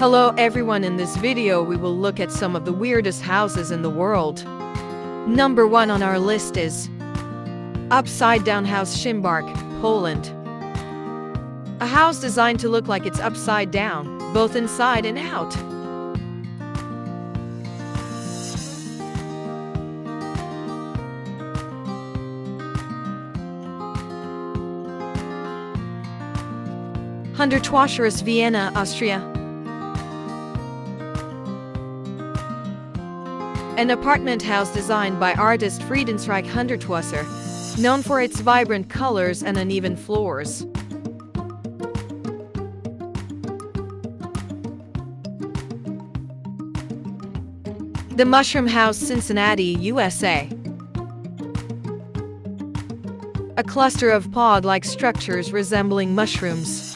Hello everyone, in this video we will look at some of the weirdest houses in the world. Number 1 on our list is Upside Down House, Szymbark, Poland. A house designed to look like it's upside down, both inside and out. Hundertwasserhaus, Vienna, Austria. An apartment house designed by artist Friedensreich Hundertwasser, known for its vibrant colors and uneven floors. The Mushroom House, Cincinnati, USA. A cluster of pod-like structures resembling mushrooms.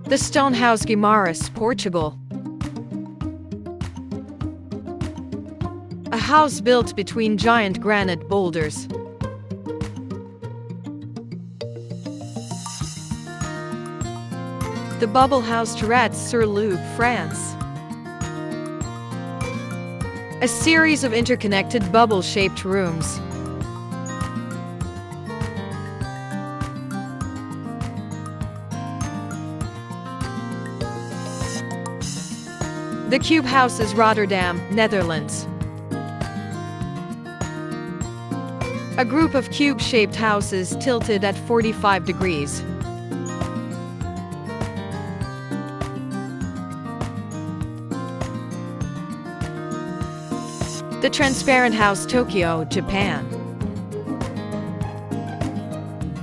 The Stone House, Guimarães, Portugal. A house built between giant granite boulders. The Bubble House, Tourette-sur-Loube, France. A series of interconnected bubble-shaped rooms. The Cube House is Rotterdam, Netherlands. A group of cube-shaped houses tilted at 45 degrees. The Transparent House, Tokyo, Japan.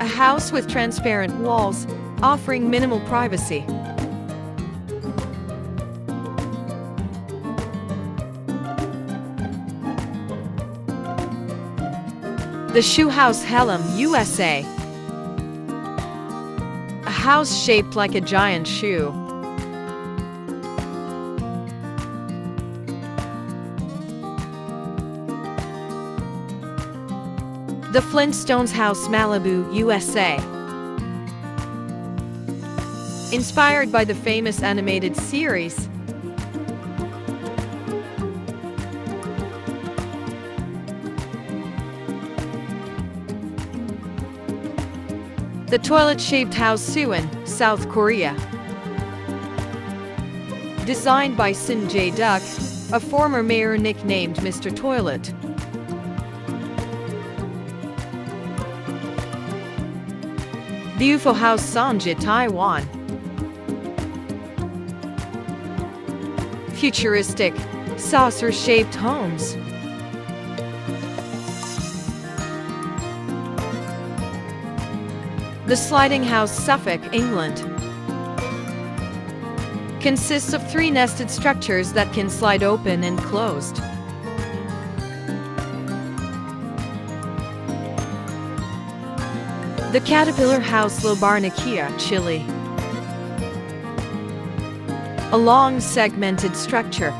A house with transparent walls, offering minimal privacy. The Shoe House, Hallam, USA. A house shaped like a giant shoe. The Flintstones House, Malibu, USA. Inspired by the famous animated series. The Toilet-Shaped House, Suwon, South Korea. Designed by Sin Jae-duk, a former mayor nicknamed Mr. Toilet. The UFO House, Songje, Taiwan. Futuristic, saucer-shaped homes. The Sliding House, Suffolk, England. Consists of 3 nested structures that can slide open and closed. The Caterpillar House, Lobarnequia, Chile. A long segmented structure.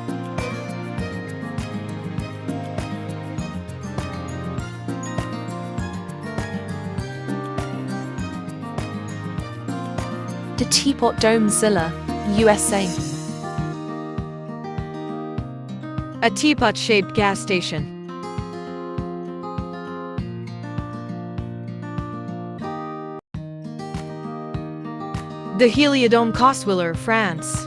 The Teapot Dome, Zilla, USA. A teapot-shaped gas station. The Heliodome, Coswiller, France.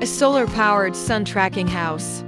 A solar-powered sun-tracking house.